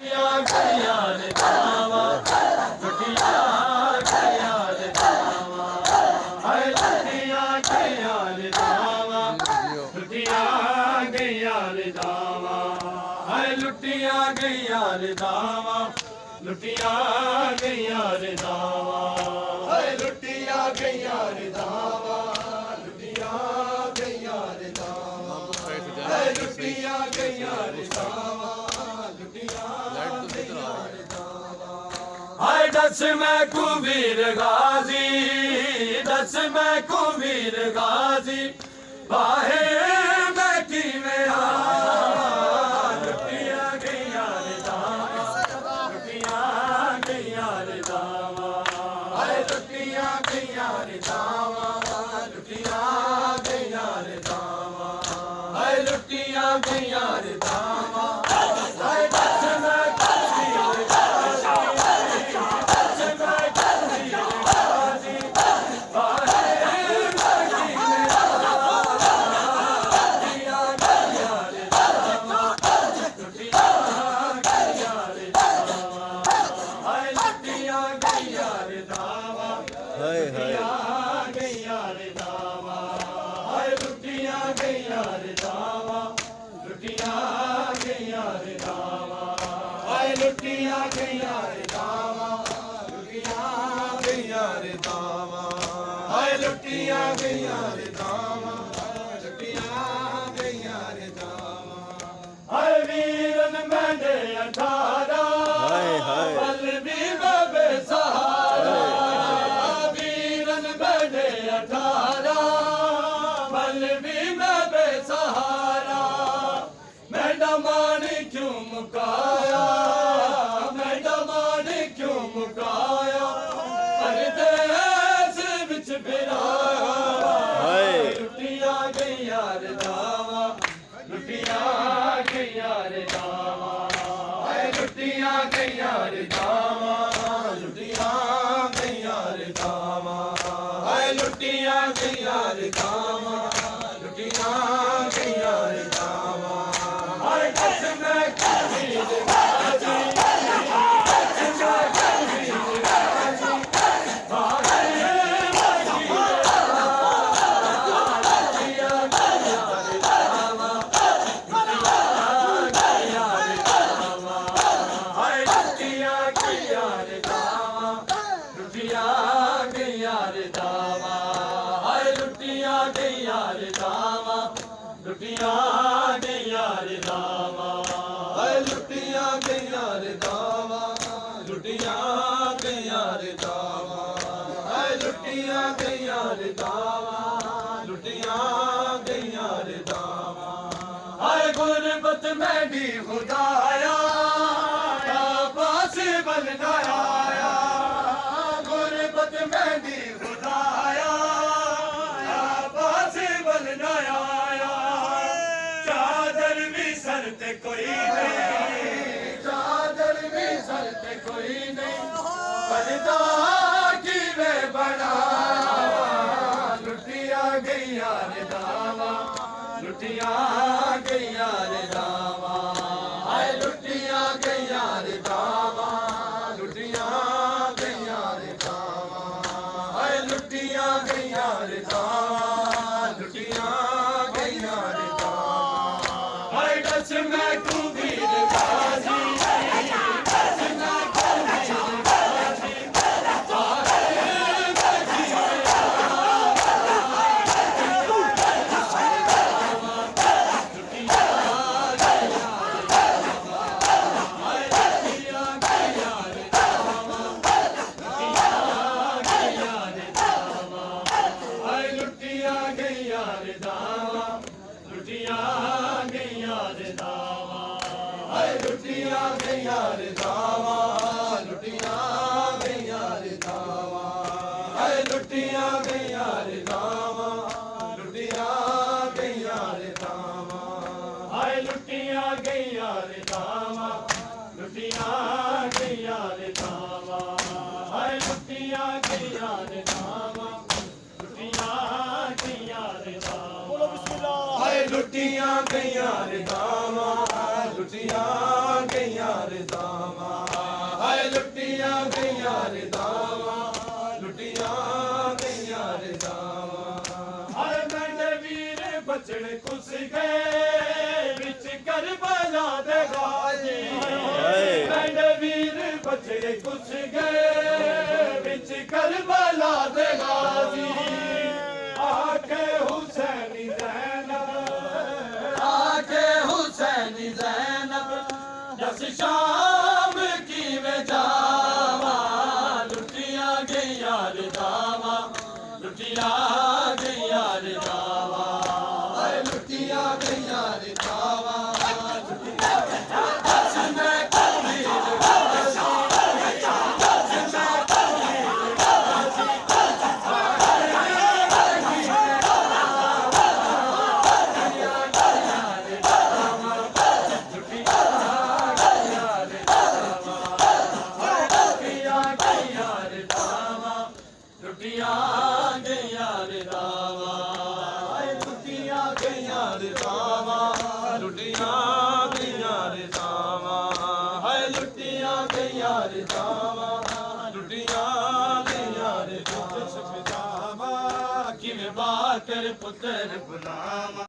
लुटिया गईया रे दावा, लुटिया गईया रे दावा, लुटिया गईया रे दावा, लुटिया गईया रे दावा, लुटिया गईया रे दावा। हाय दस मैं कुबीर गाजी, दस मैं कुबीर गाजी, बाहे मैं की में लुटिया गईया रे दावा, लुटिया गईया रे दावा, हाय लुटिया गईया रे दावा, लुटिया गईया रे दावा। हाय वीरन मैंने 18 पल भी बे सहारा, वीरन मैंने 18 पल भी बे सहारा, मैं दमान क्यों मुकाया, परदेस विच फिराया, लुटिया गईया रे दावा, लुटिया गईया रे दावा, लुटिया गईया रे दावा, लुटिया गईया रे दावा, लुटिया गईया रे दावा, लुटिया गईया रे दावा। दस मैं कुबीर गाजी, लुटिया गईया रे दावा, लुटिया गईया रे दावा, लुटिया गईया रे दावा, लुटिया गईया रे दावा, लुटिया गईया रे दावा। हाय गुरबत में भी खुदाया, पास बननाया, गुरबत में भी खुदाया, पास बननाया, सरते कोई नहीं, चादर भी सरते कोई नहीं, पर्दा की वे बना, लुटिया गईया रे दावा, लुटिया गईया रे दावा, हाय लुटिया गईया रे दावा, लुटिया गईया रे दावा, हाय लुटिया गईया रे दावा, लुटिया गईया रे दावा। दस मैं कुबीर गाजी, दस मैं कुबीर गाजी, लुटिया गईया रे दावा, लुटिया गईया रे दावा, लुटिया गईया रे दावा, लुटिया गईया रे दावा, लुटिया गईया रे दावा, लुटिया गईया रे दावा, लुटिया गईया रे दावा, लुटिया गईया रे दावा, लुटिया गईया रे दावा, लुटिया गईया रे दावा। बोलो बिस्मिल्लाह। लुटिया गईया रे दावा, लुटिया गईया रे दावा। ਲੁੱਟੀਆਂ ਗਈਆਂ ਰਦਾਵਾਂ ਲੁੱਟੀਆਂ ਗਈਆਂ ਰਦਾਵਾਂ ਹਾਏ ਮੇਰੇ ਵੀਰ ਬਚੜੇ ਕੁਸ ਗਏ ਵਿੱਚ ਕਰਬਲਾ ਦੇ ਗਾਜ਼ੀ ਮੇਰੇ ਵੀਰ ਬਚੜੇ ਕੁਸ ਗਏ ਵਿੱਚ ਕਰਬਲਾ ਦੇ ਗਾਜ਼ੀ ਆਕੇ ਹੁਸੈਨੀ ਜ਼ੈਨਬ ਆਕੇ ਹੁਸੈਨੀ ਜ਼ੈਨਬ ਜਸ ਸ਼ਾਮ ਕਿਵੇਂ ਜਾਵਾਂ ਲੁੱਟੀਆਂ ਗਈਆਂ ਰਦਾਵਾਂ ਲੁੱਟੀਆਂ ਗਈਆਂ ਰਦਾਵਾਂ ਹਾਏ ਲੁੱਟੀਆਂ ਗਈਆਂ ਰਦਾਵਾਂ ਲੁੱਟੀਆਂ ਗਈਆਂ ਰਦਾਵਾਂ ਲੁੱਟੀਆਂ ਗਈਆਂ ਰਦਾਵਾਂ ਲੁੱਟੀਆਂ ਗਈਆਂ ਰਦਾਵਾਂ ਹਾਏ ਲੁੱਟੀਆਂ ਗਈਆਂ ਰਦਾਵਾਂ ਲੁੱਟੀਆਂ ਗਈਆਂ ਰਦਾਵਾਂ ਕਿਵੇਂ ਬਾਕਰ ਪੁੱਤਰ ਬੁਲਾਵਾ